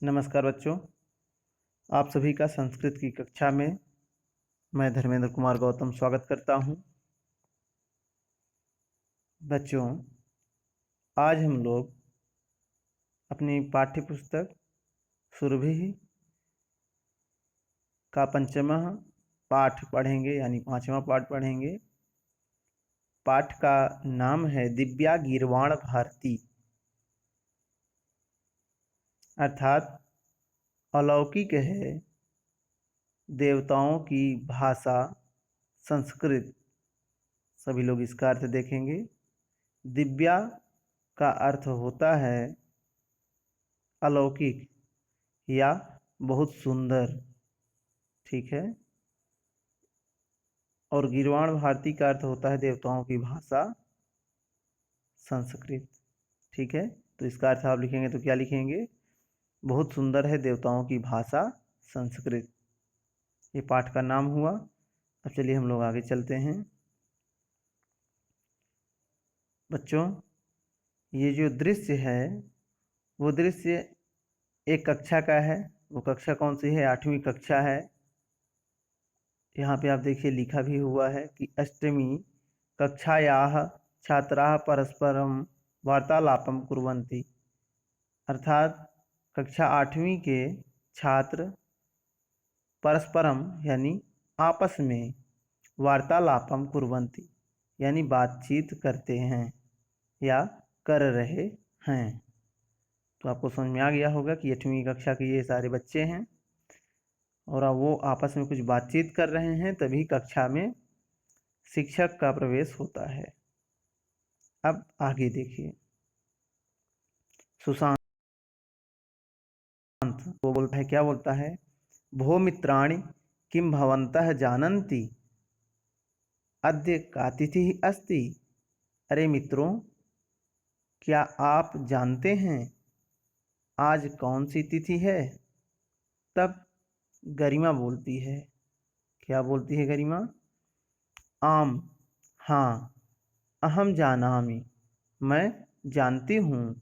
नमस्कार बच्चों, आप सभी का संस्कृत की कक्षा में मैं धर्मेंद्र कुमार गौतम स्वागत करता हूं। बच्चों, आज हम लोग अपनी पाठ्य पुस्तक सुरभि का पंचमा पाठ पढ़ेंगे, यानी 5वां पाठ पढ़ेंगे। पाठ का नाम है दिव्या गीर्वाण भारती, अर्थात अलौकिक है देवताओं की भाषा संस्कृत। सभी लोग इसका अर्थ देखेंगे। दिव्या का अर्थ होता है अलौकिक या बहुत सुंदर, ठीक है। और गीर्वाण भारती का अर्थ होता है देवताओं की भाषा संस्कृत, ठीक है। तो इसका अर्थ आप लिखेंगे तो क्या लिखेंगे? बहुत सुंदर है देवताओं की भाषा संस्कृत। ये पाठ का नाम हुआ। अब चलिए हम लोग आगे चलते हैं। बच्चों, ये जो दृश्य है वो दृश्य एक कक्षा का है। वो कक्षा कौन सी है? 8वीं कक्षा है। यहाँ पे आप देखिए लिखा भी हुआ है कि अष्टमी कक्षायाः छात्राः परस्परम वार्तालापम कुर्वन्ति, अर्थात कक्षा 8वीं के छात्र परस्परम यानी आपस में वार्तालापम कुर्वन्ति यानी बातचीत करते हैं या कर रहे हैं। तो आपको समझ में आ गया होगा कि 8वीं कक्षा के ये सारे बच्चे हैं और अब वो आपस में कुछ बातचीत कर रहे हैं, तभी कक्षा में शिक्षक का प्रवेश होता है। अब आगे देखिए। सुशांत वो बोलता है, क्या बोलता है? भो मित्राणि किं भवन्तः जानन्ति अद्य का तिथिः अस्ति। अरे मित्रों, क्या आप जानते हैं आज कौन सी तिथि है? तब गरिमा बोलती है, क्या बोलती है गरिमा? आम, हाँ, अहम जानामि, मैं जानती हूँ।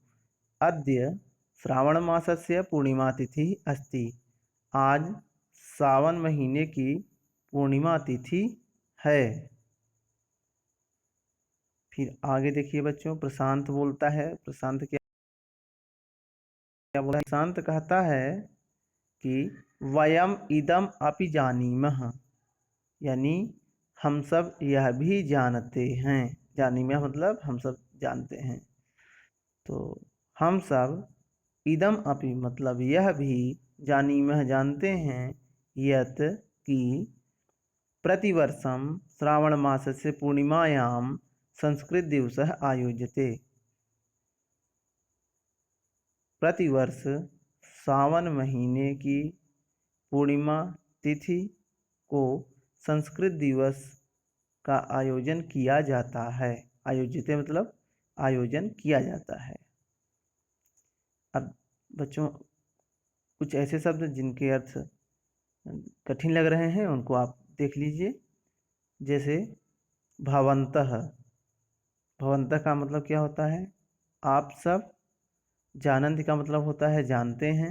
अद्य श्रावण मासस्य पूर्णिमा तिथि अस्ति, आज सावन महीने की पूर्णिमा तिथि है। फिर आगे देखिए बच्चों, प्रशांत बोलता है। प्रशांत क्या बोला? प्रशांत कहता है कि वयम इदम अपि जानीमः, यानी हम सब यह भी जानते हैं। जानीमः मतलब हम सब जानते हैं। तो हम सब इदम अपि मतलब यह भी जानीमः जानते हैं यत कि प्रतिवर्षम श्रावण मासस्य पूर्णिमायां संस्कृत दिवसः आयोज्यते। प्रतिवर्ष सावन महीने की पूर्णिमा तिथि को संस्कृत दिवस का आयोजन किया जाता है। आयोजित मतलब आयोजन किया जाता है। अब बच्चों, कुछ ऐसे शब्द जिनके अर्थ कठिन लग रहे हैं उनको आप देख लीजिए। जैसे भवन्तः। भवन्तः का मतलब क्या होता है? आप सब। जानन्ति का मतलब होता है जानते हैं।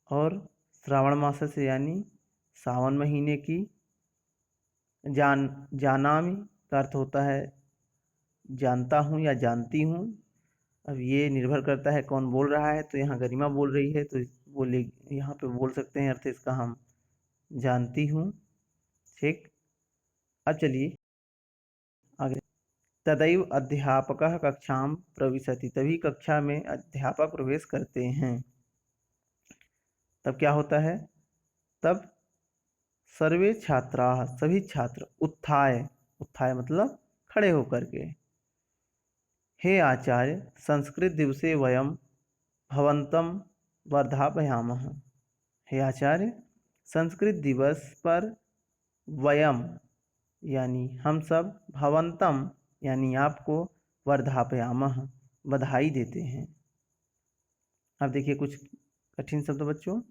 और श्रावण मास से यानी सावन महीने की। जानामि का अर्थ होता है जानता हूँ या जानती हूँ। अब ये निर्भर करता है कौन बोल रहा है। तो यहाँ गरिमा बोल रही है तो बोले यहाँ पे बोल सकते हैं अर्थ इसका हम जानती हूँ, ठीक। अब चलिए आगे। तदैव अध्यापकः कक्षां प्रविशति, तभी कक्षा में अध्यापक प्रवेश करते हैं। तब क्या होता है? तब सर्वे छात्राः सभी छात्र उत्थाय, उत्थाय मतलब खड़े होकर के, हे आचार्य संस्कृत दिवसे वयम भवन्तं वर्धापयामः। हे आचार्य, संस्कृत दिवस पर वयम यानी हम सब, भवन्तम यानी आपको, वर्धापयामः बधाई देते हैं। अब देखिए कुछ कठिन शब्द बच्चों।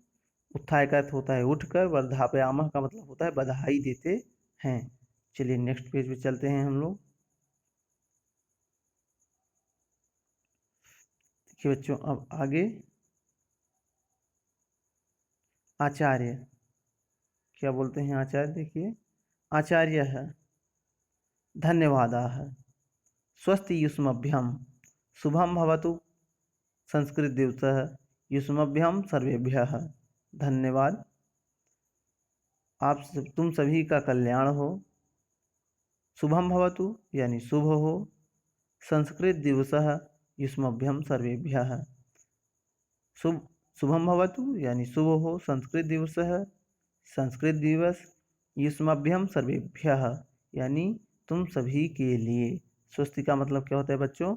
उत्थाय का अर्थ होता है उठकर, वर्धापयामः का मतलब होता है बधाई देते हैं। चलिए नेक्स्ट पेज पे चलते हैं हम लोग। देखिए बच्चों अब आगे आचार्य, क्या बोलते हैं आचार्य? देखिए, आचार्य है, धन्यवादाः, स्वस्ति युष्मभ्यं, शुभम भवतु, संस्कृत दिवसः, युष्मभ्यं सर्वेभ्यः, धन्यवाद, तुम सभी का कल्याण हो, शुभम भवतु यानी शुभ हो, संस्कृत दिवसः युष्मभ्यं सर्वेभ्यः, शुभम भवतु यानी शुभ हो, संस्कृत दिवसः संस्कृत दिवस, युष्मभ्यं सर्वेभ्यः यानी तुम सभी के लिए। स्वस्ति का मतलब क्या होता है बच्चों?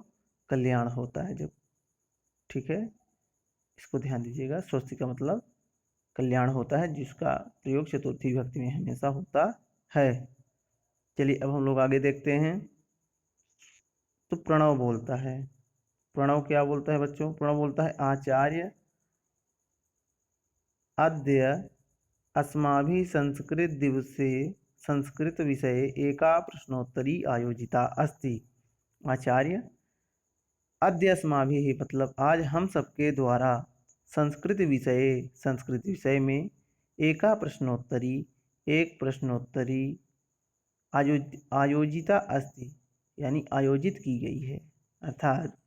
कल्याण होता है जब, ठीक है, इसको ध्यान दीजिएगा। स्वस्ति का मतलब कल्याण होता है, जिसका प्रयोग चतुर्थी विभक्ति में हमेशा होता है। चलिए अब हम लोग आगे देखते हैं। तो प्रणव बोलता है, प्रणव क्या बोलता है बच्चों? प्रणव बोलता है आचार्य अद्य अस्माभिः संस्कृत दिवसे संस्कृत विषये एका प्रश्नोत्तरी आयोजिता अस्ति। आचार्य, अद्य अस्माभिः मतलब आज हम सबके द्वारा संस्कृत विषय में एका प्रश्नोत्तरी एक प्रश्नोत्तरी आयोजिता अस्ति यानी आयोजित की गई है। अर्थात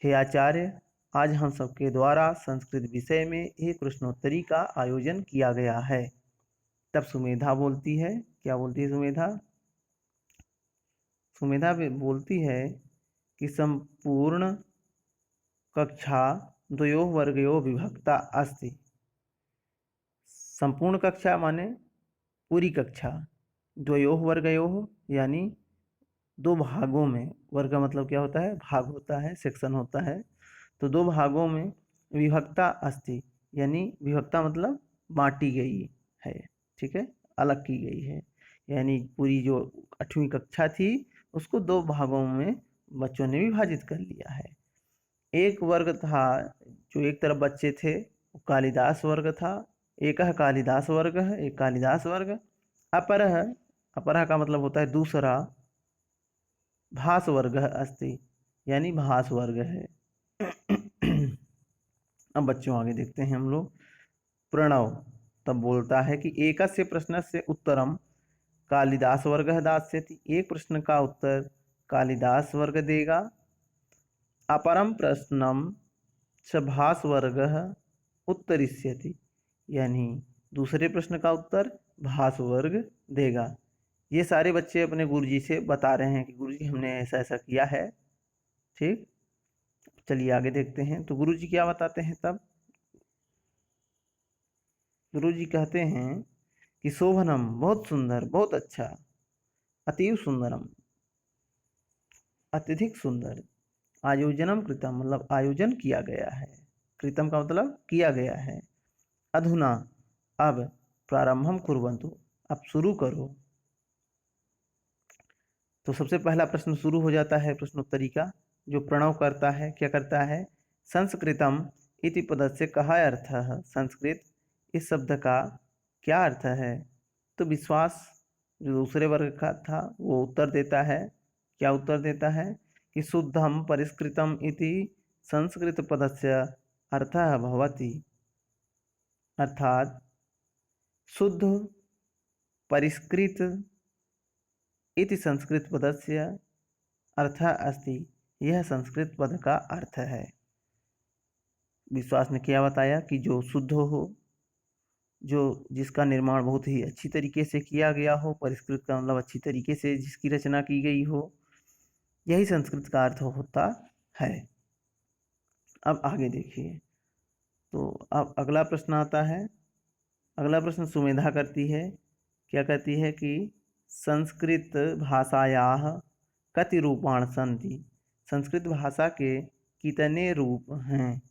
हे आचार्य, आज हम सबके द्वारा संस्कृत विषय में एक प्रश्नोत्तरी का आयोजन किया गया है। तब सुमेधा बोलती है, क्या बोलती है सुमेधा? सुमेधा बोलती है कि संपूर्ण कक्षा द्वयोः वर्गयोः विभक्ता अस्ति। संपूर्ण कक्षा माने पूरी कक्षा, द्वयोः वर्गयोः यानी दो भागों में, वर्ग मतलब क्या होता है? भाग होता है, सेक्शन होता है। तो दो भागों में विभक्ता अस्ति यानी विभक्ता मतलब बांटी गई है, ठीक है, अलग की गई है। यानी पूरी जो 8वीं कक्षा थी उसको दो भागों में बच्चों ने विभाजित कर लिया है। एक वर्ग था जो एक तरफ बच्चे थे, वो कालिदास वर्ग था, एक कालिदास वर्ग है, एक कालिदास वर्ग। अपरः, अपरः का मतलब होता है दूसरा, भास वर्ग अस्ति यानी भास वर्ग है। अब बच्चों आगे देखते हैं हम लोग। प्रणव तब बोलता है कि एकस्य प्रश्नस्य उत्तरम कालिदास वर्गः दास्यति, एक प्रश्न का उत्तर कालिदास वर्ग देगा। अपरम प्रश्नम च भास वर्गः उत्तरिष्यति यानी दूसरे प्रश्न का उत्तर भास वर्ग देगा। ये सारे बच्चे अपने गुरुजी से बता रहे हैं कि गुरुजी हमने ऐसा ऐसा किया है, ठीक। चलिए आगे देखते हैं। तो गुरुजी क्या बताते हैं तब? गुरुजी कहते हैं कि शोभनम बहुत सुंदर, बहुत अच्छा, अतीव सुंदरम अत्यधिक सुंदर, आयोजनम कृतम मतलब आयोजन किया गया है, कृतम का मतलब किया गया है। अधुना अब प्रारंभम कुर्वन्तु अब शुरू करो। तो सबसे पहला प्रश्न शुरू हो जाता है प्रश्नोत्तरी का, जो प्रणव करता है, क्या करता है? संस्कृतम इति पदस्य कहा अर्थ है? संस्कृत इस शब्द का क्या अर्थ है? तो विश्वास जो दूसरे वर्ग का था वो उत्तर देता है, क्या उत्तर देता है? कि शुद्धम परिष्कृतम इति संस्कृत पदस्य अर्थः भवति, अर्थात शुद्ध परिष्कृत इति संस्कृत पदस्य अर्थः अस्ति, यह संस्कृत पद का अर्थ है। विश्वास ने क्या बताया कि जो शुद्ध हो, जो जिसका निर्माण बहुत ही अच्छी तरीके से किया गया हो, परिष्कृत का मतलब अच्छी तरीके से जिसकी रचना की गई हो, यही संस्कृत का अर्थ होता है। अब आगे देखिए। तो अब अगला प्रश्न आता है। अगला प्रश्न सुमेधा करती है, क्या कहती है? कि संस्कृत भाषायाः कति रूपाणि सन्ति, संस्कृत भाषा के कितने रूप हैं?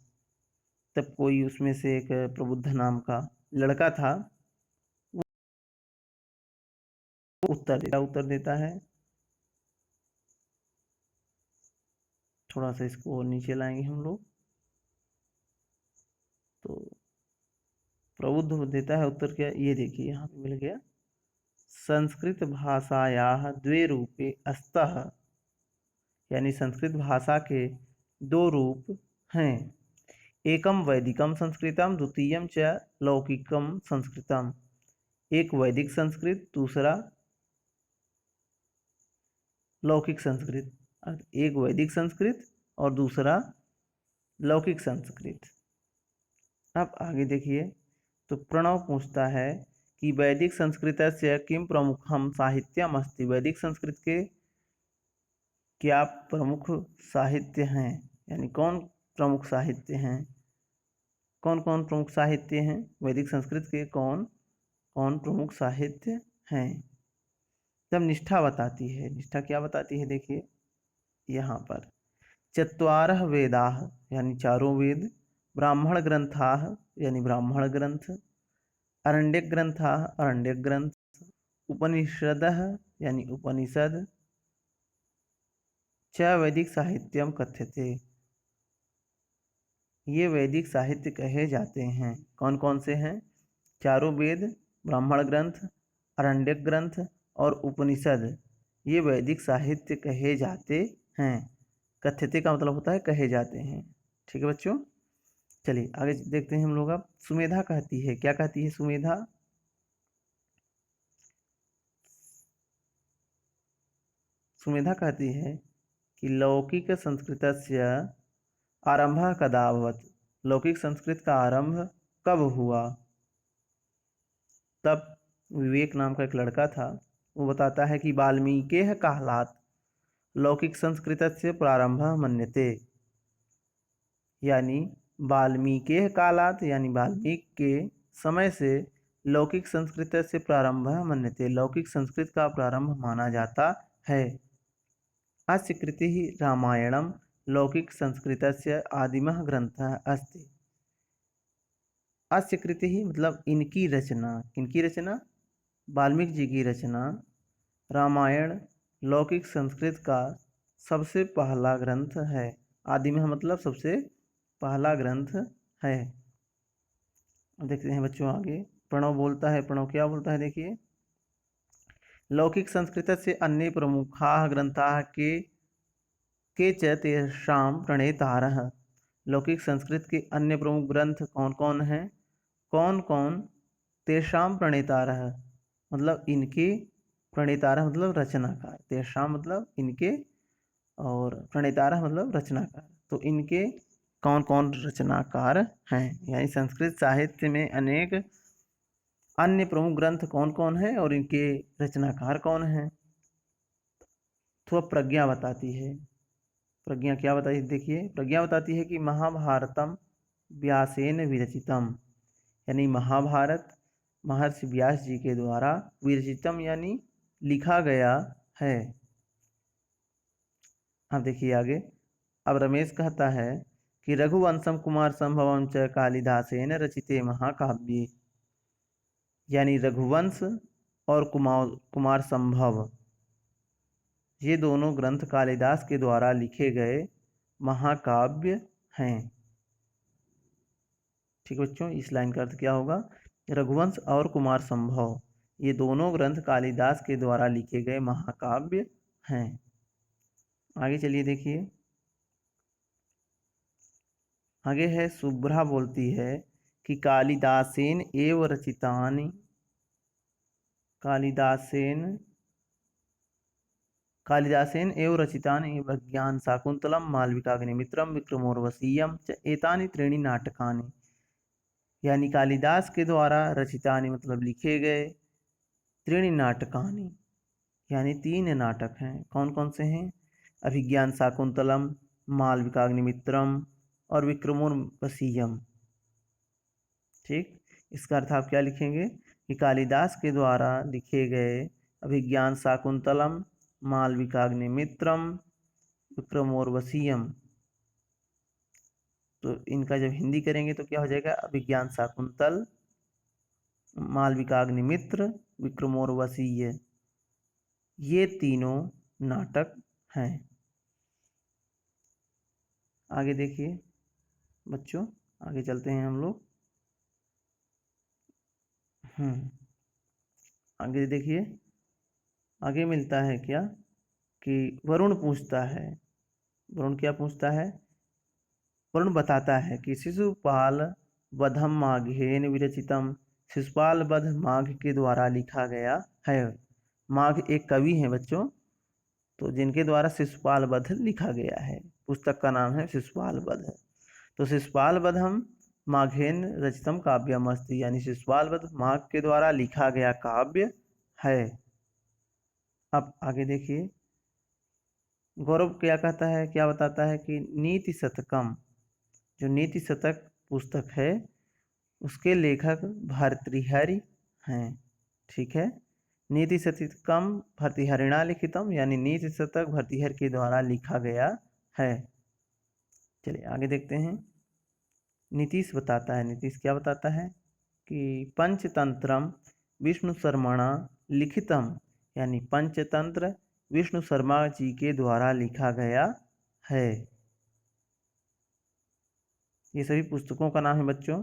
तब कोई उसमें से एक प्रबुद्ध नाम का लड़का था, वो उत्तर देता है। थोड़ा सा इसको और नीचे लाएंगे हम लोग। तो प्रबुद्ध देता है उत्तर, क्या? ये देखिए यहाँ पे मिल गया, संस्कृत भाषायाः द्वे रूपे स्तः यानी संस्कृत भाषा के दो रूप हैं। एकम वैदिकम संस्कृतम द्वितीयम च लौकिकम संस्कृतम। एक वैदिक संस्कृत, दूसरा लौकिक संस्कृत। एक वैदिक संस्कृत और दूसरा लौकिक संस्कृत। अब आगे देखिए, तो प्रणव पूछता है कि वैदिक संस्कृतस्य किं प्रमुखम साहित्यम अस्ति। वैदिक संस्कृत के क्या प्रमुख साहित्य हैं, यानी कौन प्रमुख साहित्य हैं, कौन कौन प्रमुख साहित्य हैं, वैदिक संस्कृत के कौन कौन प्रमुख साहित्य हैं। जब निष्ठा बताती है, निष्ठा क्या बताती है, देखिए यहाँ पर चत्वारः वेदाः यानी चारों वेद, ब्राह्मण ग्रंथाः यानी ब्राह्मण ग्रंथ, अरण्यक ग्रंथाः अरण्यक ग्रंथ, उपनिषदः यानी उपनिषद, च वैदिक साहित्यम कथ्यते। ये वैदिक साहित्य कहे जाते हैं। कौन कौन से हैं, चारों वेद, ब्राह्मण ग्रंथ, अरण्यक ग्रंथ और उपनिषद, ये वैदिक साहित्य कहे जाते हैं। कथ्यते का मतलब होता है कहे जाते हैं। ठीक है बच्चों, चलिए आगे देखते हैं हम लोग। अब सुमेधा कहती है, क्या कहती है सुमेधा, सुमेधा कहती है कि लौकिक संस्कृतस्य आरंभः कदा अभवत्। लौकिक संस्कृत का आरंभ कब हुआ। तब विवेक नाम का एक लड़का था, वो बताता है कि वाल्मीकेः कालात् लौकिक संस्कृतस्य प्रारंभः मन्यते। यानी वाल्मीकेः कालात् यानी वाल्मीकि के समय से लौकिक संस्कृत से प्रारंभः मन्यते, लौकिक संस्कृत का प्रारंभ माना जाता है। अस्य कृतिः रामायणं लौकिक संस्कृतस्य आदिमः ग्रंथः अस्ति। अस्य कृतिः मतलब इनकी रचना, किनकी रचना, वाल्मीकि जी की रचना, रामायण लौकिक संस्कृत का सबसे पहला ग्रंथ है। आदिमः मतलब सबसे पहला ग्रंथ है। देखते हैं बच्चों आगे, प्रणव बोलता है, प्रणव क्या बोलता है देखिए, लौकिक संस्कृत से अन्य प्रमुखाः ग्रंथाः के च तेषां प्रणेतारः। लौकिक संस्कृत के अन्य प्रमुख ग्रंथ कौन कौन हैं, कौन कौन, तेषां प्रणेतारः मतलब इनके, प्रणेतारः मतलब रचनाकार, तेषां मतलब इनके और प्रणेतारः मतलब रचनाकार, तो इनके कौन कौन रचनाकार हैं। यानी संस्कृत साहित्य में अनेक अन्य प्रमुख ग्रंथ कौन कौन हैं और इनके रचनाकार कौन हैं। तो अब प्रज्ञा बताती है, प्रज्ञा क्या बताती है देखिए, प्रज्ञा बताती है कि महाभारतम व्यासेन विरचितम, यानी महाभारत महर्षि व्यास जी के द्वारा विरचितम यानी लिखा गया है। अब देखिए आगे, अब रमेश कहता है कि रघुवंशम कुमार संभवम च कालिदासेन रचिते महाकाव्ये। यानी रघुवंश और कुमार संभव, ये दोनों ग्रंथ कालिदास के द्वारा लिखे गए महाकाव्य हैं। ठीक बच्चों, इस लाइन का अर्थ क्या होगा, रघुवंश और कुमार संभव ये दोनों ग्रंथ कालिदास के द्वारा लिखे गए महाकाव्य हैं। आगे चलिए देखिए, आगे है शुभ्रा बोलती है कि कालिदासेन एव रचितानि, कालिदासेन एव रचितानि विज्ञान शाकुंतलम मालविकाग्निमित्रम विक्रमोर्वशीयम च एतानि त्रीणि नाटकानि। यानी कालिदास के द्वारा रचितानि मतलब लिखे गए, त्रीणि नाटकानि यानी तीन नाटक हैं। कौन कौन से हैं, अभिज्ञान शाकुंतलम, मालविकाग्निमित्रम और विक्रमोर्वशीयम। ठीक, इसका अर्थ आप क्या लिखेंगे कि कालिदास के द्वारा लिखे गए अभिज्ञान शाकुंतलम, मालविकाग्निमित्रम, विक्रमोर्वशीयम, तो इनका जब हिंदी करेंगे तो क्या हो जाएगा, अभिज्ञान शाकुंतल, मालविकाग्निमित्र, विक्रमोर्वशीय, ये तीनों नाटक हैं। आगे देखिए बच्चों, आगे चलते हैं हम लोग। आगे देखिए, आगे मिलता है क्या कि वरुण पूछता है, वरुण क्या पूछता है वरुण बताता है कि शिशुपाल वधम माघेन विरचितम, शिशुपाल वध माघ के द्वारा लिखा गया है। माघ एक कवि हैं बच्चों, तो जिनके द्वारा शिशुपाल वध लिखा गया है। पुस्तक का नाम है शिशुपाल वध। तो शिशुपाल वधम माघेन रचितम काव्यम अस्ति, यानी शिशुपाल वध माघ के द्वारा लिखा गया काव्य है। अब आगे देखिए, गौरव क्या कहता है, क्या बताता है कि नीति शतकम, जो नीति शतक पुस्तक है उसके लेखक भर्तृहरि हैं। ठीक है, नीति शतकम भर्तृहरिणा लिखितम, यानी नीति शतक भर्तृहरि के द्वारा लिखा गया है। चलिए आगे देखते हैं। नीतीश बताता है, नीतीश क्या बताता है कि पंचतंत्रम विष्णु शर्मणा लिखितम, यानी पंचतंत्र विष्णु शर्मा जी के द्वारा लिखा गया है। ये सभी पुस्तकों का नाम है बच्चों।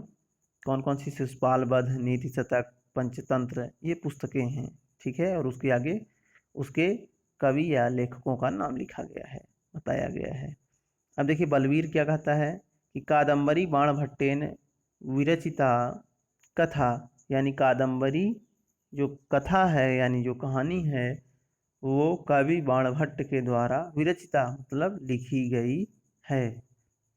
कौन कौन सी? शिशुपाल वध, नीति शतक, पंचतंत्र, ये पुस्तकें हैं। ठीक है, और उसके आगे उसके कवि या लेखकों का नाम लिखा गया है, बताया गया है। अब देखिए बलवीर क्या कहता है कि कादम्बरी बाणभट्टेन विरचिता कथा, यानी कादम्बरी जो कथा है यानी जो कहानी है वो कवि बाणभट्ट के द्वारा विरचिता मतलब लिखी गई है।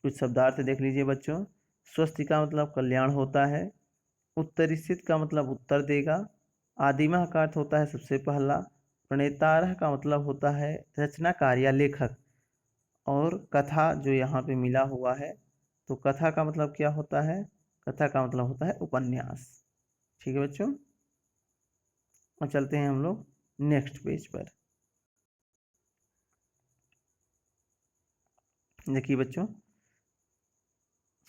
कुछ शब्दार्थ देख लीजिए बच्चों। स्वस्ति का मतलब कल्याण होता है, उत्तरीस्थित का मतलब उत्तर देगा, आदिमः का अर्थ होता है सबसे पहला, प्रणेतारः का मतलब होता है रचनाकार या लेखक, और कथा जो यहाँ पे मिला हुआ है, तो कथा का मतलब क्या होता है? कथा का मतलब होता है उपन्यास। ठीक है बच्चों, और चलते हैं हम लोग नेक्स्ट पेज पर। देखिए बच्चों,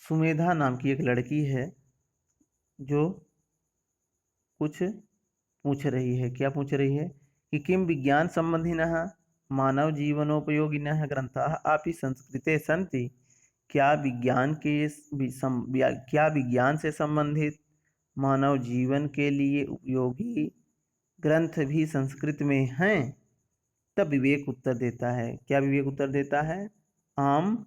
सुमेधा नाम की एक लड़की है जो कुछ पूछ रही है। क्या पूछ रही है कि किम विज्ञान संबंधिनः मानव जीवनोपयोगिनः ग्रंथाः अपि संस्कृते सन्ति, क्या विज्ञान के क्या विज्ञान से संबंधित मानव जीवन के लिए उपयोगी ग्रंथ भी संस्कृत में हैं? तब विवेक उत्तर देता है। क्या विवेक उत्तर देता है? आम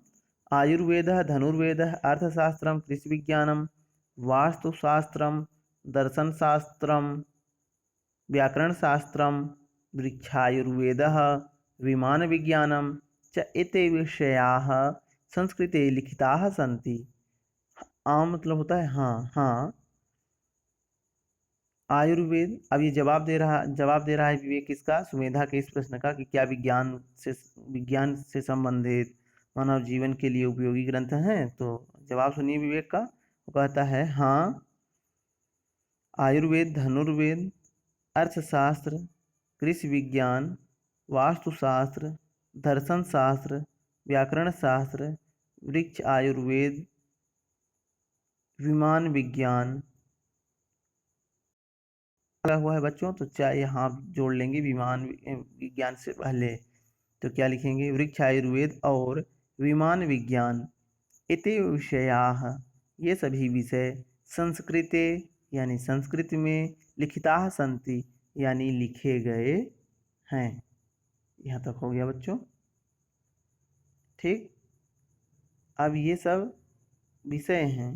आयुर्वेदः धनुर्वेदः अर्थशास्त्रम कृषि विज्ञानम वास्तुशास्त्रम दर्शनशास्त्रम व्याकरणशास्त्रम वृक्षायुर्वेदः विमानविज्ञानं च एते विषयाः संस्कृते लिखिताः सन्ति। आम मतलब होता है हाँ हाँ। आयुर्वेद, अब ये जवाब दे रहा है विवेक किसका? सुमेधा के इस प्रश्न का कि क्या विज्ञान से संबंधित मानव जीवन के लिए उपयोगी ग्रंथ हैं। तो जवाब सुनिए विवेक का। वो कहता है हाँ, आयुर्वेद, धनुर्वेद, अर्थशास्त्र, कृषि विज्ञान, वास्तुशास्त्र, दर्शन शास्त्र, व्याकरण शास्त्र, वृक्ष आयुर्वेद, विमान विज्ञान लगा हुआ है बच्चों, तो चाहे यहाँ जोड़ लेंगे विमान विज्ञान से पहले, तो क्या लिखेंगे? वृक्ष आयुर्वेद और विमान विज्ञान, इति विषयाः, ये सभी विषय संस्कृते यानी संस्कृत में लिखिताः सन्ति यानी लिखे गए हैं। यहाँ तक हो गया बच्चों। ठीक, अब ये सब विषय हैं।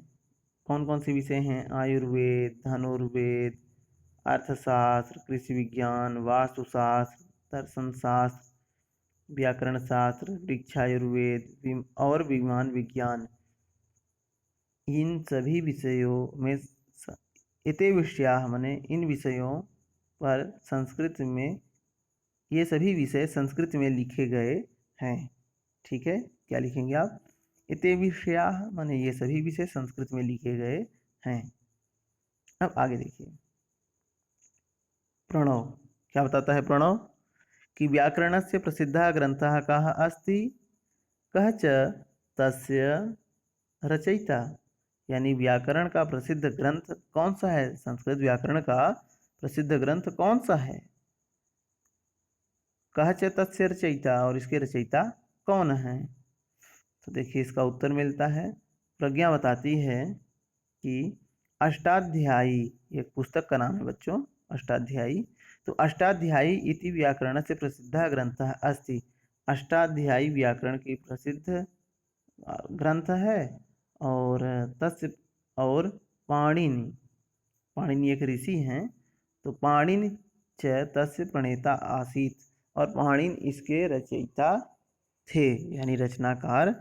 कौन कौन से विषय हैं? आयुर्वेद, धनुर्वेद, अर्थशास्त्र, कृषि विज्ञान, वास्तुशास्त्र, दर्शन शास्त्र, व्याकरण शास्त्र, वृक्षायुर्वेद और विमान विज्ञान। इन सभी विषयों में इते विषयाः माने इन विषयों पर संस्कृत में, ये सभी विषय संस्कृत में लिखे गए हैं। ठीक है, क्या लिखेंगे आप? इते विषयाः माने ये सभी विषय संस्कृत में लिखे गए हैं। अब आगे देखिए, प्रणव क्या बताता है? प्रणव कि व्याकरणस्य प्रसिद्धः ग्रन्थः कः अस्ति, कः च तस्य रचयिता, यानी व्याकरण का प्रसिद्ध ग्रंथ कौन सा है? संस्कृत व्याकरण का प्रसिद्ध ग्रंथ कौन सा है? कः च तस्य रचयिता, और इसके रचयिता कौन है? तो देखिए इसका उत्तर मिलता है। प्रज्ञा बताती है कि अष्टाध्यायी, एक पुस्तक का नाम है बच्चों अष्टाध्यायी। तो अष्टाध्यायी इति व्याकरण से प्रसिद्ध ग्रंथ अस्ति, अष्टाध्यायी व्याकरण की प्रसिद्ध ग्रंथ है। और तस्य और पाणिनि, पाणिनि एक ऋषि हैं, तो पाणिनि च तस्य प्रणेता आसीत, और पाणिनि इसके रचयिता थे, यानी रचनाकार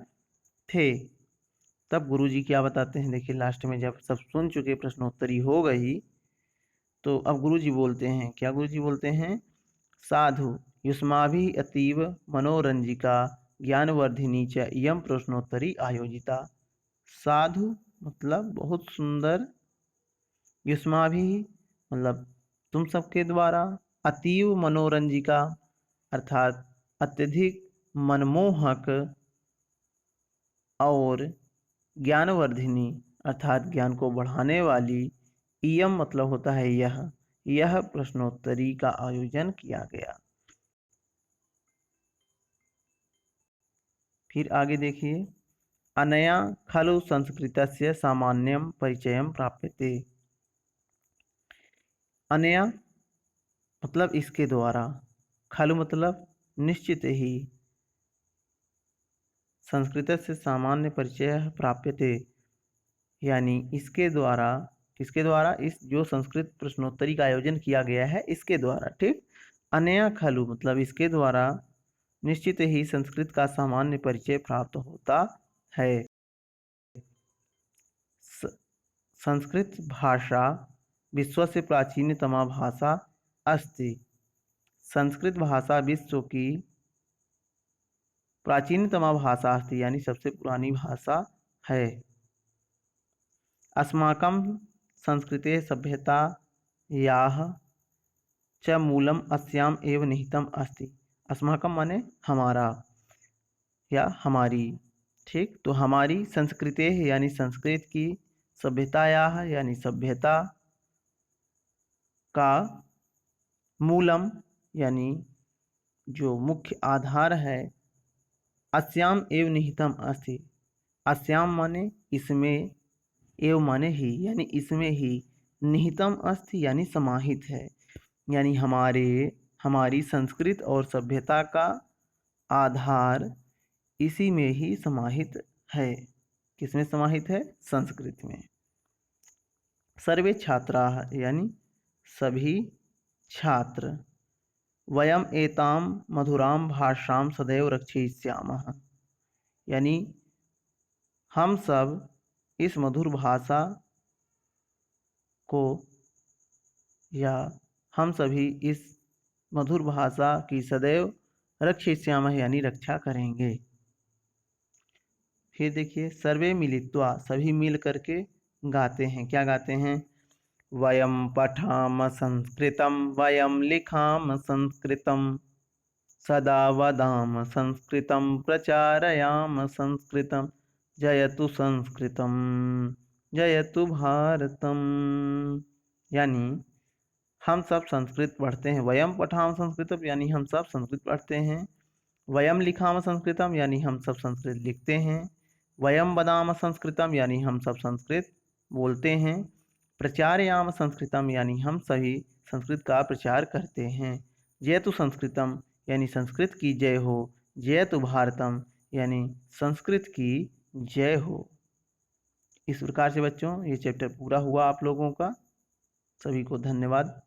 थे। तब गुरुजी क्या बताते हैं, देखिए लास्ट में जब सब सुन चुके, प्रश्नोत्तरी हो गई, तो अब गुरुजी बोलते हैं, क्या गुरुजी बोलते हैं, साधु युष्माभिः अतीव मनोरंजिका ज्ञानवर्धिनी च इयं प्रश्नोत्तरी आयोजिता। साधु मतलब बहुत सुंदर, युष्माभिः मतलब तुम सबके द्वारा, अतीव मनोरंजिका अर्थात अत्यधिक मनमोहक, और ज्ञानवर्धिनी अर्थात ज्ञान को बढ़ाने वाली, इयम मतलब होता है यह प्रश्नोत्तरी का आयोजन किया गया। फिर आगे देखिए, अनया खलु संस्कृतस्य सामान्यं परिचयं प्राप्यते। अनया मतलब इसके द्वारा, खलु मतलब निश्चित ही, संस्कृत से सामान्य परिचय प्राप्यते यानी इसके द्वारा, किसके द्वारा, इस जो संस्कृत प्रश्नोत्तरी का आयोजन किया गया है इसके द्वारा, ठीक। अनया खलु मतलब इसके द्वारा निश्चित ही संस्कृत का सामान्य परिचय प्राप्त होता है। संस्कृत भाषा विश्व से प्राचीनतमा भाषा अस्ति। संस्कृत भाषा विश्व की प्राचीनतमा भाषा अस्ति यानी सबसे पुरानी भाषा है। अस्माकं संस्कृते सभ्यतायाः च मूलम अस्याम एव निहितम अस्ति। अस्माकं माने हमारा या हमारी, ठीक। तो हमारी संस्कृते यानी संस्कृत की, सभ्यतायाः यानी सभ्यता का, मूलम यानी जो मुख्य आधार है, अस्याम एव निहितम अस्ति। अस्याम माने इसमें, एव माने ही, यानी इसमें ही, निहितम अस्ति यानी समाहित है, यानी हमारी संस्कृत और सभ्यता का आधार इसी में ही समाहित है। किसमें समाहित है, संस्कृत में। सर्वे छात्राः यानी सभी छात्र, वयम एताम मधुराम भाषां सदैव रक्षयिष्यामः यानी हम सब इस मधुर भाषा को, या हम सभी इस मधुर भाषा की सदैव रक्षयिष्यामः यानी रक्षा करेंगे। फिर देखिए, सर्वे मिलित्वा सभी मिल करके गाते हैं, क्या गाते हैं, वयम पठाम संस्कृतम वयम लिखाम संस्कृतम सदा वदाम संस्कृतम प्रचारयाम संस्कृतम जयतु संस्कृतम जयतु भारतम। यानी हम सब संस्कृत पढ़ते हैं, वयम पठाम संस्कृतम यानी हम सब संस्कृत पढ़ते हैं, वयम लिखाम संस्कृतम यानी हम सब संस्कृत लिखते हैं, वयम वदाम संस्कृतम यानी हम सब संस्कृत बोलते हैं, प्रचारयाम संस्कृतम यानी हम सभी संस्कृत का प्रचार करते हैं, जयतु संस्कृतम यानी संस्कृत की जय हो, जयतु भारतम यानी संस्कृत की जय हो। इस प्रकार से बच्चों ये चैप्टर पूरा हुआ आप लोगों का। सभी को धन्यवाद।